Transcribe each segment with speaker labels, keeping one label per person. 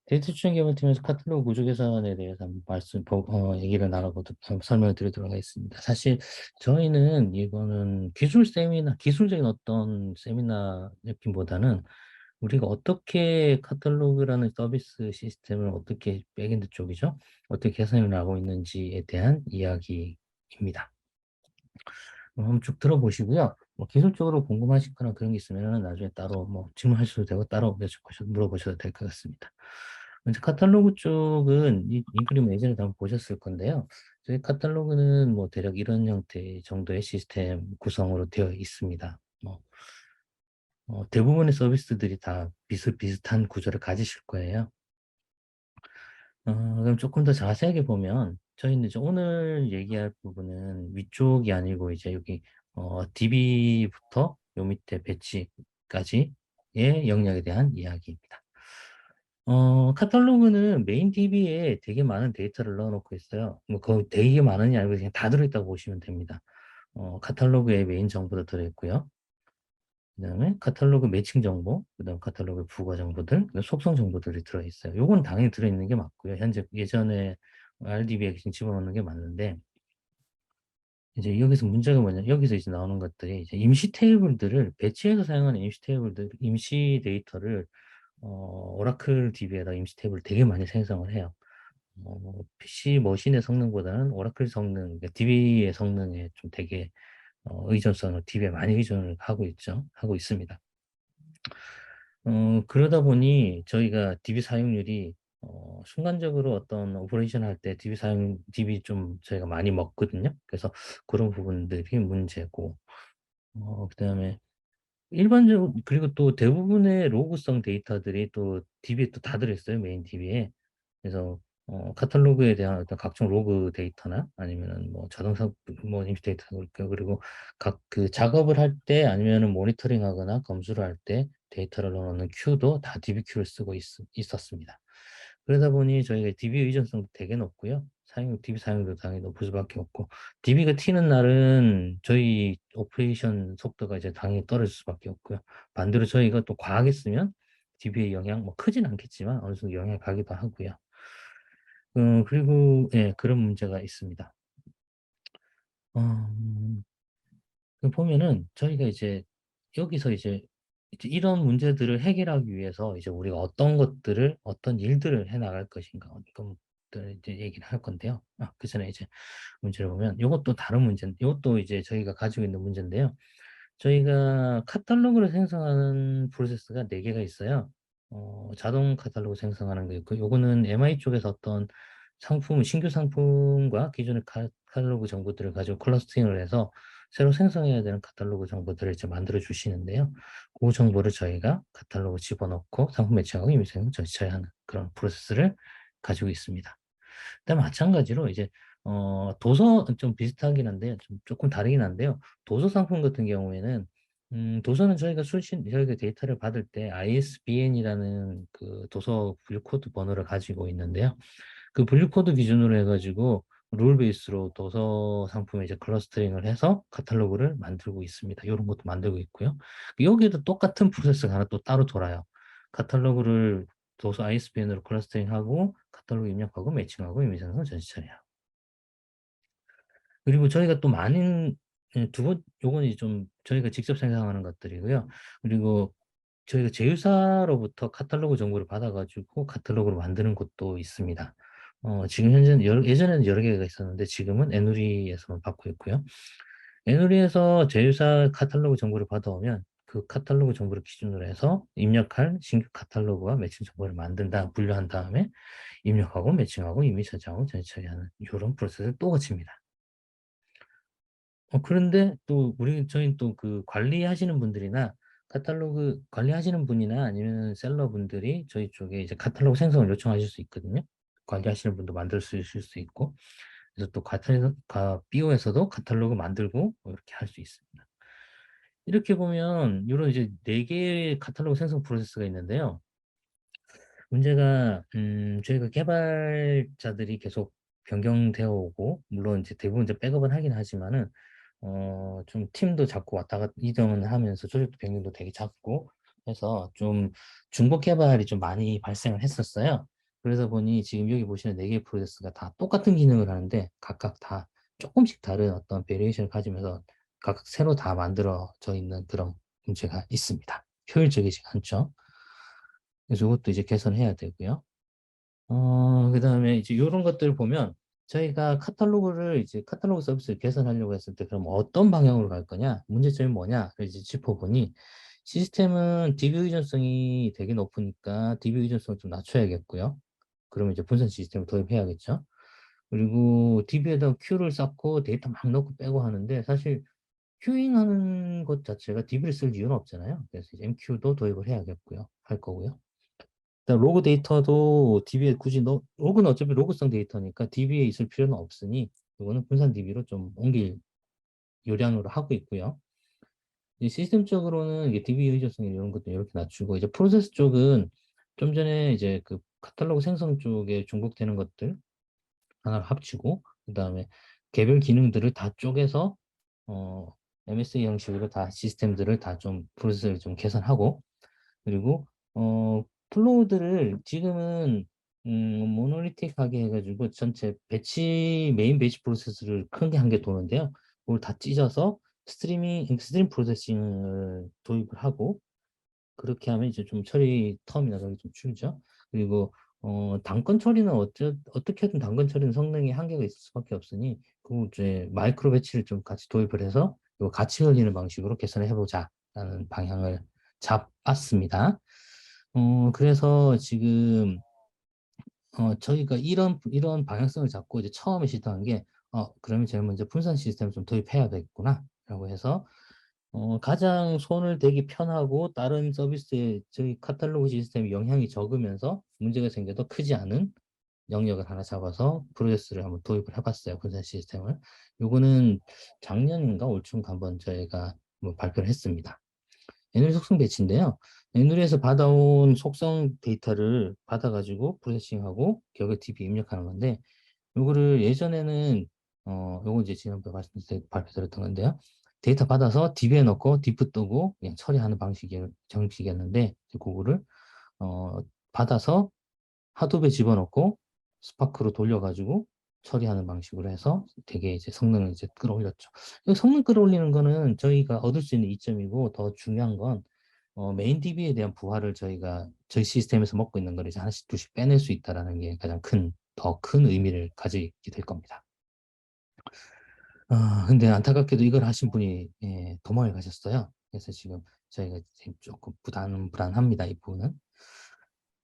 Speaker 1: 데이터 추천 개발팀에서 카탈로그 구조 개선에 대해서 한번 얘기를 나눠보도록, 설명을 드리도록 하겠습니다. 사실 저희는 이거는 기술적인 어떤 세미나 느낌보다는 우리가 어떻게 카탈로그라는 서비스 시스템을 어떻게 백엔드 쪽이죠? 어떻게 개선해 나가고 있는지에 대한 이야기입니다. 한번 쭉 들어보시고요. 뭐 기술적으로 궁금하시거나 그런 게 있으면 나중에 따로 뭐 질문하셔도 되고 따로 물어보셔도 될 것 같습니다. 먼저 카탈로그 쪽은 이 그림 예전에 한번 보셨을 건데요. 저희 카탈로그는 뭐 대략 이런 형태 정도의 시스템 구성으로 되어 있습니다. 대부분의 서비스들이 다 비슷비슷한 구조를 가지실 거예요. 그럼 조금 더 자세하게 보면 저희는 이제 오늘 얘기할 부분은 위쪽이 아니고 이제 여기 DB부터 요 밑에 배치까지의 영역에 대한 이야기입니다. 카탈로그는 메인 DB에 되게 많은 데이터를 넣어놓고 있어요. 뭐, 그 되게 많은이 아니고 그냥 다 들어있다고 보시면 됩니다. 카탈로그에 메인 정보도 들어있고요. 그다음에 카탈로그 매칭 정보, 그다음 카탈로그 부가 정보들, 그다음 속성 정보들이 들어있어요. 요건 당연히 들어있는 게 맞고요. 현재 예전에 RDB에 지금 집어넣는 게 맞는데 이제 여기서 문제가 뭐냐? 여기서 이제 나오는 것들이 이제 임시 테이블들을 배치해서 사용하는 임시 데이터를 오라클 DB에다 임시 테이블 되게 많이 생성을 해요. PC 머신의 성능보다는 오라클 성능, 그러니까 DB의 성능에 좀 되게 의존성을 DB에 많이 의존을 하고 있습니다. 그러다 보니 저희가 DB 사용률이 순간적으로 어떤 오퍼레이션 할 때 DB 좀 저희가 많이 먹거든요. 그래서 그런 부분들이 문제고, 그다음에 일반적으로, 그리고 또 대부분의 로그성 데이터들이 또 DB에 또 다 들어있어요. 메인 DB에. 그래서 카탈로그에 대한 어떤 각종 로그 데이터나 아니면은 뭐 자동차 뭐 임시 데이터 그리고 각 그 작업을 할 때 아니면은 모니터링 하거나 검수를 할 때 데이터를 넣어놓는 큐도 다 DBQ를 쓰고 있었습니다. 그러다 보니 저희가 DB 의존성도 되게 높고요. DB 사용도 당연히 높을 수밖에 없고, DB가 튀는 날은 저희 오퍼레이션 속도가 이제 당연히 떨어질 수밖에 없고요. 반대로 저희가 또 과하게 쓰면 DB의 영향, 뭐 크진 않겠지만 어느 정도 영향이 가기도 하고요. 그리고, 예, 그런 문제가 있습니다. 음, 보면은 저희가 이제 여기서 이제 이런 문제들을 해결하기 위해서 이제 우리가 어떤 일들을 해 나갈 것인가, 그것들 이제 얘기를 할 건데요. 그 전에 이제 문제를 보면 이것도 이제 저희가 가지고 있는 문제인데요. 저희가 카탈로그를 생성하는 프로세스가 네 개가 있어요. 자동 카탈로그 생성하는 게 있고, 요거는 MI 쪽에서 어떤 신규 상품과 기존의 카탈로그 정보들을 가지고 클러스팅을 해서 새로 생성해야 되는 카탈로그 정보들을 이제 만들어 주시는데요. 그 정보를 저희가 카탈로그 집어넣고 상품 매칭하고 임의생성 전시처리 하는 그런 프로세스를 가지고 있습니다. 근데 마찬가지로 이제 도서 좀 비슷하긴 한데요. 좀 조금 다르긴 한데요. 도서 상품 같은 경우에는 도서는 저희가 데이터를 받을 때 ISBN이라는 그 도서 분류 코드 번호를 가지고 있는데요. 그 분류 코드 기준으로 해가지고 룰 베이스로 도서 상품에 이제 클러스터링을 해서 카탈로그를 만들고 있습니다. 이런 것도 만들고 있고요. 여기도 똑같은 프로세스가 하나 또 따로 돌아요. 카탈로그를 도서 ISBN으로 클러스터링하고 카탈로그 입력하고 매칭하고 임의생성 전시 처리하고. 그리고 저희가 또 많은 요건 이제 좀 저희가 직접 생성하는 것들이고요. 그리고 저희가 제휴사로부터 카탈로그 정보를 받아가지고 카탈로그를 만드는 곳도 있습니다. 지금 현재는 예전에는 여러 개가 있었는데 지금은 에누리에서만 받고 있고요. 에누리에서 제휴사 카탈로그 정보를 받아오면 그 카탈로그 정보를 기준으로 해서 입력할 신규 카탈로그와 매칭 정보를 분류한 다음에 입력하고 매칭하고 이미 저장하고 전시 처리하는 이런 프로세스를 또 거칩니다. 그런데 또 저희는 또 그 관리하시는 분들이나 카탈로그 관리하시는 분이나 아니면 셀러분들이 저희 쪽에 이제 카탈로그 생성을 요청하실 수 있거든요. 관리하시는 분도 만들 수 있을 수 있고, 그래서 또 BO에서도 카탈로그 만들고 뭐 이렇게 할 수 있습니다. 이렇게 보면 이런 이제 네 개의 카탈로그 생성 프로세스가 있는데요. 문제가 저희가 개발자들이 계속 변경되어 오고, 물론 이제 대부분 이제 백업은 하긴 하지만은 좀 팀도 자꾸 왔다 갔다 이동을 하면서 조직도 변경도 되게 작고 해서 좀 중복 개발이 좀 많이 발생을 했었어요. 그러다 보니 지금 여기 보시는 4개의 프로세스가 다 똑같은 기능을 하는데 각각 다 조금씩 다른 어떤 베리에이션을 가지면서 각각 새로 다 만들어져 있는 그런 문제가 있습니다. 효율적이지 않죠. 그래서 이것도 이제 개선해야 되고요. 그다음에 이제 이런 것들을 보면 저희가 카탈로그를 이제 카탈로그 서비스를 개선하려고 했을 때 그럼 어떤 방향으로 갈 거냐? 문제점이 뭐냐? 이제 짚어보니 시스템은 DB 의존성이 되게 높으니까 DB 의존성을 좀 낮춰야겠고요. 그러면 이제 분산 시스템을 도입해야겠죠. 그리고 DB에다 큐를 쌓고 데이터 막 넣고 빼고 하는데 사실 큐잉하는 것 자체가 DB를 쓸 이유는 없잖아요. 그래서 이제 MQ도 도입을 해야겠고요. 할 거고요. 그다음 로그 데이터도 DB에 굳이 로그는 어차피 로그성 데이터니까 DB에 있을 필요는 없으니 이거는 분산 DB로 좀 옮길 요량으로 하고 있고요. 이 시스템적으로는 이게 DB 의존성 이런 것도 이렇게 낮추고 이제 프로세스 쪽은 좀 전에 이제 그 카탈로그 생성 쪽에 중복되는 것들 하나를 합치고 그다음에 개별 기능들을 다 쪼개서 어 MSA 형식으로 다 시스템들을 다 좀 프로세스를 좀 개선하고 그리고 플로우들을 지금은 모노리틱하게 해가지고 전체 메인 배치 프로세스를 큰 게 한 개 도는데요. 그걸 다 찢어서 스트림 프로세싱을 도입을 하고 그렇게 하면 이제 좀 처리 텀이나 그런 게 좀 줄죠. 그리고 단건 처리는 어떻게든 단건 처리는 성능에 한계가 있을 수밖에 없으니 그 이제 마이크로 배치를 좀 같이 도입을 해서 이거 같이 흘리는 방식으로 개선을 해보자라는 방향을 잡았습니다. 그래서 지금 저희가 이런 방향성을 잡고 이제 처음에 시도한 게 그러면 제일 먼저 분산 시스템을 좀 도입해야겠구나라고 해서 가장 손을 대기 편하고 다른 서비스에 저희 카탈로그 시스템이 영향이 적으면서 문제가 생겨도 크지 않은 영역을 하나 잡아서 프로세스를 한번 도입을 해봤어요. 분산 시스템을. 요거는 작년인가 올초인가 한번 저희가 뭐 발표를 했습니다. 애누리 속성 배치인데요. 애누리에서 받아온 속성 데이터를 받아가지고 프로세싱하고 격의 DB 입력하는 건데 요거를 예전에는 요거 이제 지난번에 발표드렸던 건데요. 데이터 받아서 DB에 넣고 디프 뜨고 그냥 처리하는 정식이었는데 그거를 어, 받아서 하드업에 집어넣고 스파크로 돌려가지고 처리하는 방식으로 해서 되게 이제 성능을 이제 끌어올렸죠. 이 성능 끌어올리는 거는 저희가 얻을 수 있는 이점이고 더 중요한 건 메인 DB에 대한 부하를 저희가 저희 시스템에서 먹고 있는 걸 이제 하나씩 둘씩 빼낼 수 있다라는 게 가장 더 큰 의미를 가지게 될 겁니다. 근데 안타깝게도 이걸 하신 분이 예, 도망을 가셨어요. 그래서 지금 저희가 지금 조금 불안합니다. 이 부분은.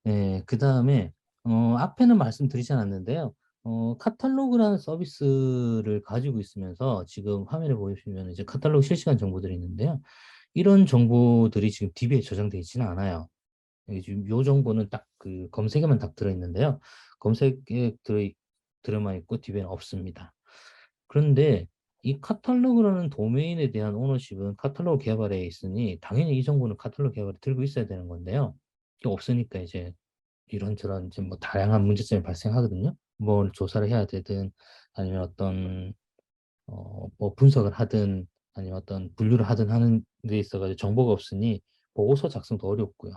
Speaker 1: 예, 그 다음에 앞에는 말씀드리지 않았는데요. 카탈로그라는 서비스를 가지고 있으면서 지금 화면에 보시면 이제 카탈로그 실시간 정보들이 있는데요. 이런 정보들이 지금 DB에 저장되어 있지는 않아요. 여기 지금 요 정보는 딱 그 검색에만 딱 들어있는데요. 검색에 들어만 있고 DB에는 없습니다. 그런데 이 카탈로그라는 도메인에 대한 오너십은 카탈로그 개발에 있으니 당연히 이 정보는 카탈로그 개발에 들고 있어야 되는 건데요. 이게 없으니까 이제 이런저런 이제 뭐 다양한 문제점이 발생하거든요. 뭘 조사를 해야 되든 아니면 어떤 뭐 분석을 하든 아니면 어떤 분류를 하든 하는 데 있어가지고 정보가 없으니 보고서 작성도 어렵고요.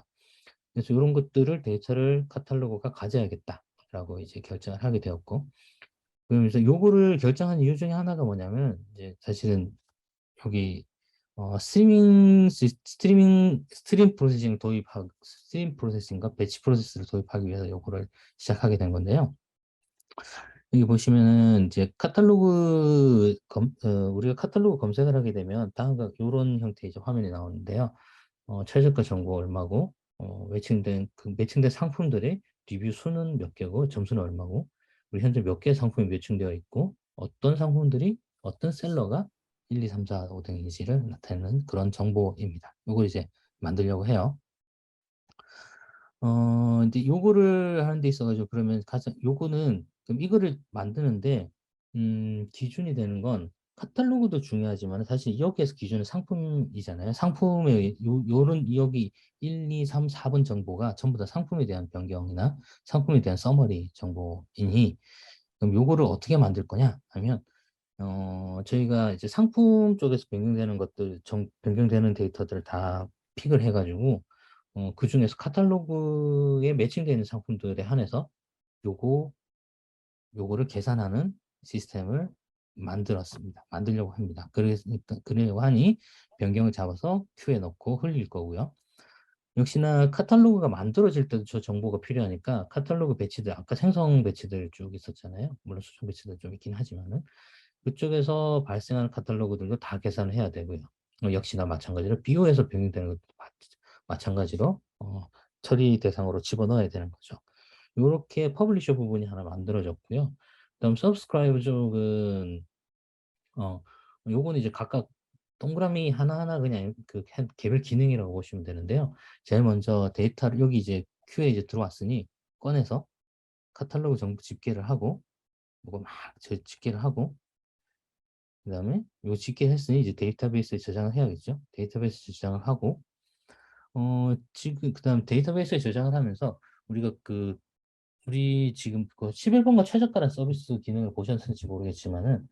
Speaker 1: 그래서 이런 것들을 데이터를 카탈로그가 가져야겠다라고 이제 결정을 하게 되었고 그러면서 요거를 결정한 이유 중에 하나가 뭐냐면 이제 사실은 여기 스트림 프로세싱과 배치 프로세스를 도입하기 위해서 요거를 시작하게 된 건데요. 여기 보시면은 이제 우리가 카탈로그 검색을 하게 되면 다음과 이런 형태의 이제 화면이 나오는데요. 최저가 정보 얼마고, 매칭된 상품들의 리뷰 수는 몇 개고, 점수는 얼마고, 그리고 현재 몇 개의 상품이 매칭되어 있고, 어떤 상품들이 어떤 셀러가 1, 2, 3, 4, 5 등인지를 나타내는 그런 정보입니다. 이걸 이제 만들려고 해요. 근데 요거를 하는 데 있어가지고 그러면 요거는 그럼 이거를 만드는데 기준이 되는 건 카탈로그도 중요하지만 사실 여기에서 기준은 상품이잖아요. 상품의 요런 여기 1, 2, 3, 4번 정보가 전부 다 상품에 대한 변경이나 상품에 대한 서머리 정보이니 그럼 요거를 어떻게 만들 거냐 하면 저희가 이제 상품 쪽에서 변경되는 데이터들을 다 픽을 해가지고 그 중에서 카탈로그에 매칭되어 있는 상품들에 한해서 요거 요거를 계산하는 시스템을 만들었습니다. 만들려고 합니다. 그래고 하니 변경을 잡아서 큐에 넣고 흘릴 거고요. 역시나 카탈로그가 만들어질 때도 저 정보가 필요하니까 카탈로그 배치들, 아까 생성 배치들 쭉 있었잖아요. 물론 수정 배치들 좀 있긴 하지만은 그쪽에서 발생하는 카탈로그들도 다 계산을 해야 되고요. 역시나 마찬가지로 BO에서 병행되는 것도 마찬가지로 처리 대상으로 집어넣어야 되는 거죠. 요렇게 퍼블리셔 부분이 하나 만들어졌고요. 그다음 서브스크라이브 쪽은 어 요거는 이제 각각 동그라미 하나하나 그냥 그 개별 기능이라고 보시면 되는데요. 제일 먼저 데이터를 여기 이제 큐에 이제 들어왔으니 꺼내서 카탈로그 정보 집계를 하고 뭐가 막 집계를 하고 그다음에 요 집계했으니 이제 데이터베이스에 저장을 해야겠죠. 데이터베이스에 저장을 하고 지금 그다음 데이터베이스에 저장을 하면서 우리가 우리 지금 그 11번가 최저가라는 서비스 기능을 보셨을지 모르겠지만은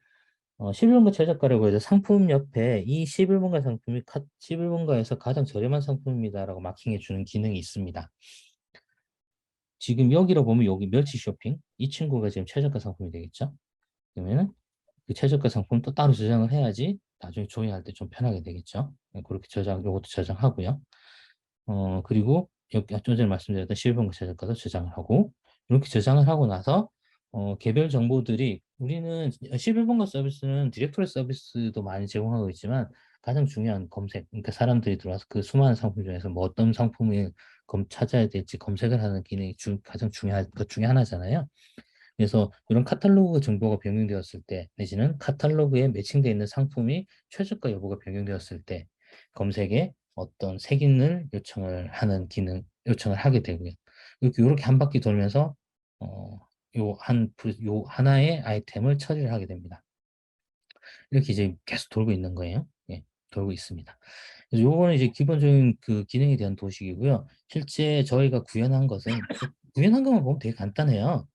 Speaker 1: 11번가 최저가라고 해서 상품 옆에 이 11번가 상품이 11번가에서 가장 저렴한 상품입니다라고 마킹해 주는 기능이 있습니다. 지금 여기로 보면 여기 멸치 쇼핑 이 친구가 지금 최저가 상품이 되겠죠. 그러면은 그 최저가 상품 또 따로 저장을 해야지 나중에 조회할 때 좀 편하게 되겠죠. 그렇게 요것도 저장하고요. 그리고 여기 좀 전에 말씀드렸던 실버가 최저가도 저장을 하고 이렇게 저장을 하고 나서 개별 정보들이 우리는 실버본가 서비스는 디렉토리 서비스도 많이 제공하고 있지만 가장 중요한 검색, 그러니까 사람들이 들어와서 그 수많은 상품 중에서 뭐 어떤 상품을 찾아야 될지 검색을 하는 기능이 가장 중요한 것 중에 하나잖아요. 그래서 이런 카탈로그 정보가 변경되었을 때 내지는 카탈로그에 매칭되어 있는 상품이 최저가 여부가 변경되었을 때 검색에 어떤 색인을 요청을 하게 되고요. 이렇게 한 바퀴 돌면서 요 하나의 아이템을 처리를 하게 됩니다. 이렇게 이제 계속 돌고 있는 거예요. 예, 돌고 있습니다. 그래서 요거는 이제 기본적인 그 기능에 대한 도식이고요. 실제 저희가 구현한 것은 구현한 것만 보면 되게 간단해요.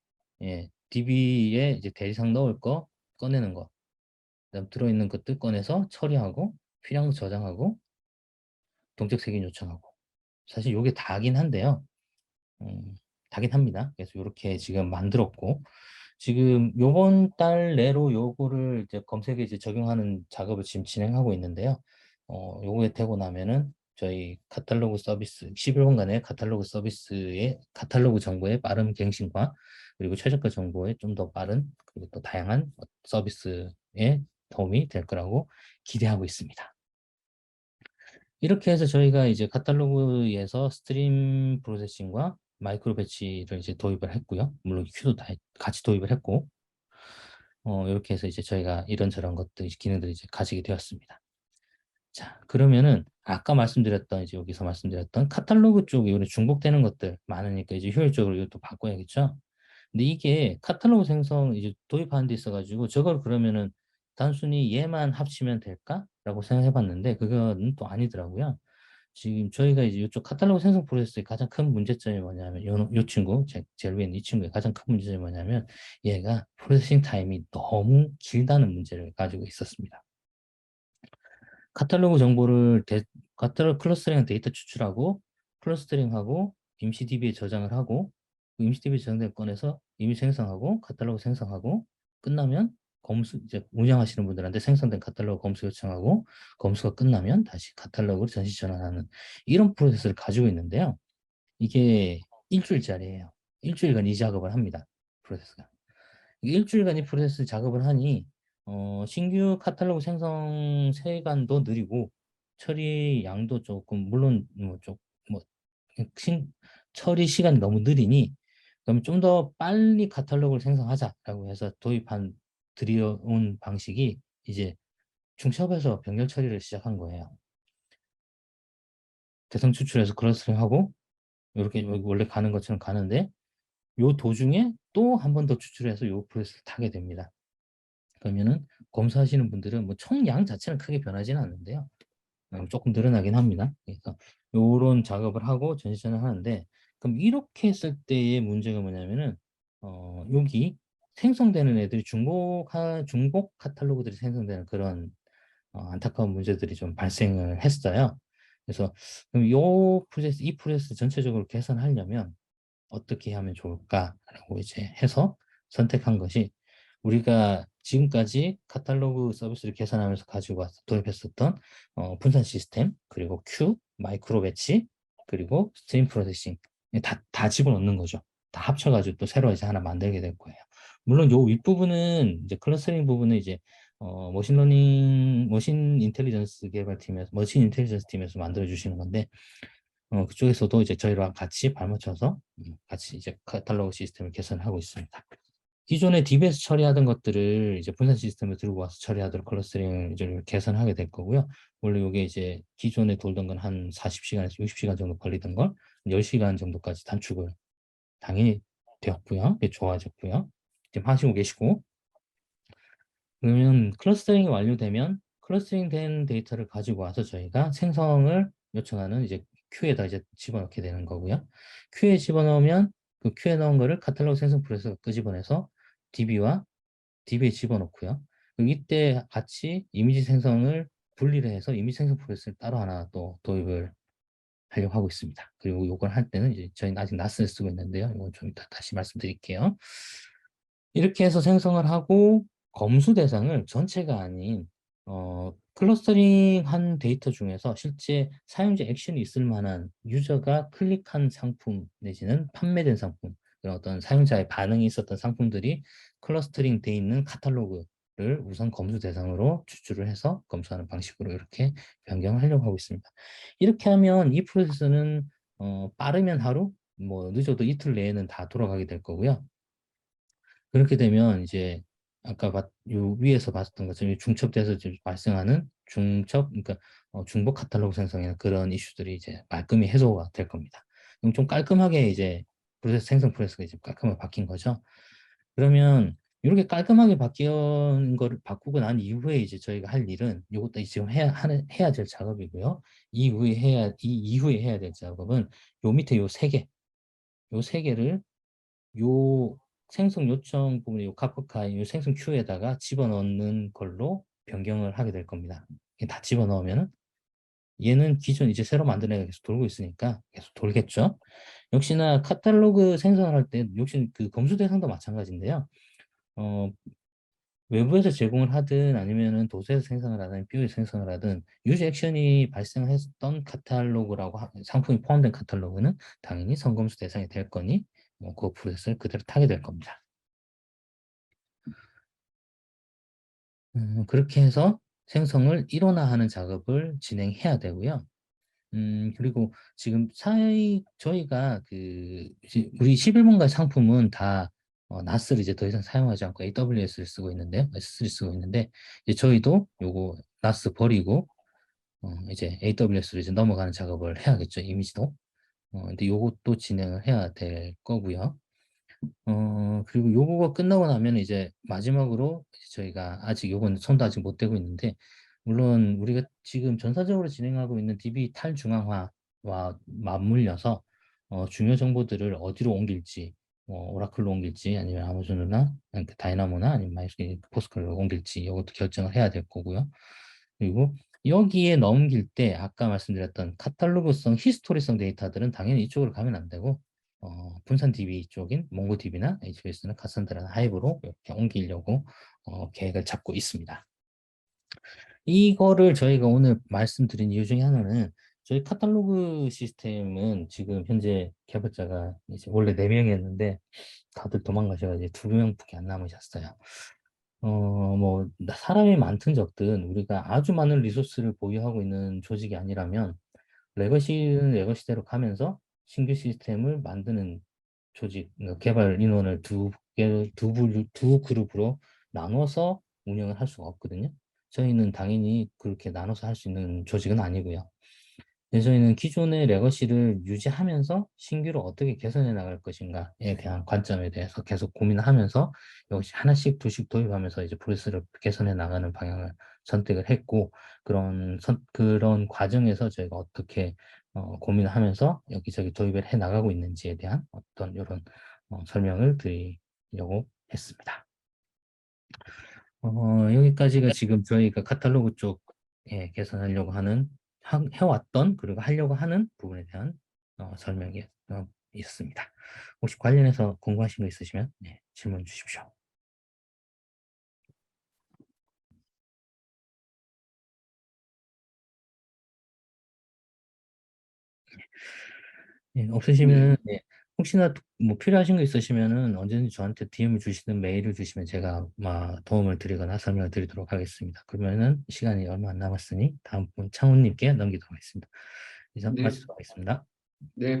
Speaker 1: 예, DB에 이제 대상 넣을 거 꺼내는 거, 그다음 들어있는 것들 꺼내서 처리하고 필요한 거 저장하고 동적 색인 요청하고 사실 요게 다긴 한데요. 다긴 합니다. 그래서 요렇게 지금 만들었고 지금 요번 달 내로 요거를 이제 검색에 이제 적용하는 작업을 지금 진행하고 있는데요. 요거에 되고 나면은 저희 카탈로그 서비스 11분간의 카탈로그 서비스의 카탈로그 정보의 빠른 갱신과 그리고 최저가 정보의 좀 더 빠른 그리고 또 다양한 서비스에 도움이 될 거라고 기대하고 있습니다. 이렇게 해서 저희가 이제 카탈로그에서 스트림 프로세싱과 마이크로 배치를 이제 도입을 했고요. 물론 큐도 다 같이 도입을 했고, 이렇게 해서 이제 저희가 이런저런 것들, 기능들을 이제 가지게 되었습니다. 자, 그러면은 아까 말씀드렸던 이제 여기서 말씀드렸던 카탈로그 쪽에 요런 중복되는 것들 많으니까 이제 효율적으로 이것도 바꿔야겠죠. 근데 이게 카탈로그 생성 이제 도입하는 데 있어가지고 저걸 그러면은 단순히 얘만 합치면 될까라고 생각해 봤는데 그건 또 아니더라고요. 지금 저희가 이제 이쪽 카탈로그 생성 프로세스의 가장 큰 문제점이 뭐냐면 요 친구 제일 위에 이 친구의 가장 큰 문제점이 뭐냐면 얘가 프로세싱 타임이 너무 길다는 문제를 가지고 있었습니다. 카탈로그 정보를 카탈로그 클러스터링 데이터 추출하고 클러스터링하고 임시 DB에 저장을 하고 그 임시 DB에 저장된 건에서 이미 생성하고 카탈로그 생성하고 끝나면 검수 이제 운영하시는 분들한테 생성된 카탈로그 검수 요청하고 검수가 끝나면 다시 카탈로그를 전시 전환하는 이런 프로세스를 가지고 있는데요. 이게 일주일짜리예요. 일주일간 이 작업을 합니다. 프로세스가. 일주일간 이 프로세스 작업을 하니 신규 카탈로그 생성 시간도 느리고 처리 양도 조금 물론 뭐 신, 처리 시간이 너무 느리니 그럼 좀 더 빨리 카탈로그를 생성하자라고 해서 들여온 방식이 이제 중첩에서 병렬 처리를 시작한 거예요. 대상 추출해서 클러스터링하고 이렇게 원래 가는 것처럼 가는데 요 도중에 또 한 번 더 추출해서 요 프로세스를 타게 됩니다. 그러면은 검사하시는 분들은 뭐 총량 자체는 크게 변하지는 않는데요. 조금 늘어나긴 합니다. 그래서 요런 작업을 하고 전시전을 하는데 그럼 이렇게 했을 때의 문제가 뭐냐면은 여기 생성되는 애들이 중복 카탈로그들이 생성되는 그런 안타까운 문제들이 좀 발생을 했어요. 그래서 그럼 이 프로세스 전체적으로 개선하려면 어떻게 하면 좋을까라고 이제 해서 선택한 것이 우리가 지금까지 카탈로그 서비스를 개선하면서 가지고 와서 도입했었던 분산 시스템, 그리고 큐, 마이크로 배치, 그리고 스트림 프로세싱 다 집어넣는 거죠. 다 합쳐가지고 또 새로 이제 하나 만들게 될 거예요. 물론 요 윗부분은 이제 클러스터링 부분은 이제 머신 인텔리전스 개발팀에서, 머신 인텔리전스 팀에서 만들어 주시는 건데, 그쪽에서도 이제 저희랑 같이 발맞춰서 같이 이제 카탈로그 시스템을 개선하고 있습니다. 기존에 DB에서 처리하던 것들을 이제 분산 시스템을 들고 와서 처리하도록 클러스터링을 이제 개선하게 될 거고요. 원래 이게 이제 기존에 돌던 건 한 40시간에서 60시간 정도 걸리던 걸 10시간 정도까지 단축을 당연히 되었고요. 좋아졌고요. 지금 하시고 계시고, 그러면 클러스터링이 완료되면 클러스터링 된 데이터를 가지고 와서 저희가 생성을 요청하는 이제 큐에다 이제 집어넣게 되는 거고요. 큐에 집어넣으면 그 큐에 넣은 거를 카탈로그 생성 프로세스가 끄집어내서 DB와 DB에 집어넣고요. 그리고 이때 같이 이미지 생성을 분리를 해서 이미지 생성 프로세스를 따로 하나 또 도입을 하려고 하고 있습니다. 그리고 이걸 할 때는 이제 저희는 아직 낯을 쓰고 있는데요. 이건 좀 이따 다시 말씀드릴게요. 이렇게 해서 생성을 하고 검수 대상을 전체가 아닌 클러스터링 한 데이터 중에서 실제 사용자 액션이 있을 만한 유저가 클릭한 상품 내지는 판매된 상품, 그런 어떤 사용자의 반응이 있었던 상품들이 클러스터링 돼 있는 카탈로그를 우선 검수 대상으로 추출을 해서 검수하는 방식으로 이렇게 변경을 하려고 하고 있습니다. 이렇게 하면 이 프로세스는 빠르면 하루, 뭐 늦어도 이틀 내에는 다 돌아가게 될 거고요. 그렇게 되면 이제 아까 요 위에서 봤던 것처럼 중첩돼서 지금 발생하는 그러니까 중복 카탈로그 생성이나 그런 이슈들이 이제 말끔히 해소가 될 겁니다. 그럼 좀 깔끔하게 이제 생성 프로세스가 이제 깔끔하게 바뀐 거죠. 그러면 이렇게 깔끔하게 바뀐 거를 바꾸고 난 이후에 이제 저희가 할 일은 이것도 지금 해야 될 작업이고요. 이 이후에 해야 될 작업은 요 밑에 요 세 개를 요 생성 요청 부분에 요 카프카 요 생성 큐에다가 집어넣는 걸로 변경을 하게 될 겁니다. 이게 다 집어넣으면은 얘는 기존 이제 새로 만든 애가 계속 돌고 있으니까 계속 돌겠죠. 역시나 카탈로그 생성을 할 때 역시 그 검수 대상도 마찬가지인데요. 어, 외부에서 제공을 하든 아니면은 도서에서 생성을 하든 뷰에서 생성을 하든 유저 액션이 발생했던 카탈로그라고 상품이 포함된 카탈로그는 당연히 선검수 대상이 될 거니 그 프로세스를 그대로 타게 될 겁니다. 그렇게 해서 생성을 일원화하는 작업을 진행해야 되고요. 그리고 지금 저희가 우리 11번가의 상품은 다 NAS를 이제 더 이상 사용하지 않고 AWS를 쓰고 있는데요. S3 쓰고 있는데, 이제 저희도 요거 NAS 버리고, 이제 AWS로 이제 넘어가는 작업을 해야겠죠. 이미지도. 근데 요것도 진행을 해야 될 거고요. 그리고 요거가 끝나고 나면 이제 마지막으로 저희가 아직 요건 손도 아직 못 대고 있는데, 물론 우리가 지금 전사적으로 진행하고 있는 DB 탈중앙화와 맞물려서 중요 정보들을 어디로 옮길지, 오라클로 옮길지 아니면 아마존이나 그 다이나모나 아니면 마이스큐 포스컬로 옮길지 이것도 결정을 해야 될 거고요. 그리고 여기에 넘길 때 아까 말씀드렸던 카탈로그성, 히스토리성 데이터들은 당연히 이쪽으로 가면 안 되고 분산 DB 쪽인 몽고DB나 HBS나 카산드라나 하이브로 이렇게 옮기려고 계획을 잡고 있습니다. 이거를 저희가 오늘 말씀드린 이유 중에 하나는 저희 카탈로그 시스템은 지금 현재 개발자가 이제 원래 4명이었는데 다들 도망가셔서 이제 2명밖에 안 남으셨어요. 뭐 사람이 많든 적든 우리가 아주 많은 리소스를 보유하고 있는 조직이 아니라면 레거시는 레거시대로 가면서 신규 시스템을 만드는 조직, 개발 인원을 두 그룹으로 나눠서 운영을 할 수가 없거든요. 저희는 당연히 그렇게 나눠서 할 수 있는 조직은 아니고요. 그래서 저희는 기존의 레거시를 유지하면서 신규로 어떻게 개선해 나갈 것인가에 대한 관점에 대해서 계속 고민하면서 역시 하나씩 둘씩 도입하면서 이제 프로세스를 개선해 나가는 방향을 선택을 했고 그런 과정에서 저희가 어떻게 고민을 하면서 여기저기 도입을 해 나가고 있는지에 대한 어떤 이런 설명을 드리려고 했습니다. 여기까지가 지금 저희가 카탈로그 쪽에 개선하려고 해왔던, 그리고 하려고 하는 부분에 대한 설명입니다. 있습니다. 혹시 관련해서 궁금하신 거 있으시면 네, 질문 주십시오. 예,
Speaker 2: 네.
Speaker 1: 없으시면 예, 혹시나 뭐 필요하신 거 있으시면은 언제든지 저한테 DM을 주시든 메일을 주시면 제가 도움을 드리거나 설명을 드리도록 하겠습니다. 그러면은 시간이 얼마 안 남았으니 다음 분 창훈님께 넘기도록 하겠습니다. 이상
Speaker 2: 네.
Speaker 1: 마치도록 하겠습니다.
Speaker 2: 네.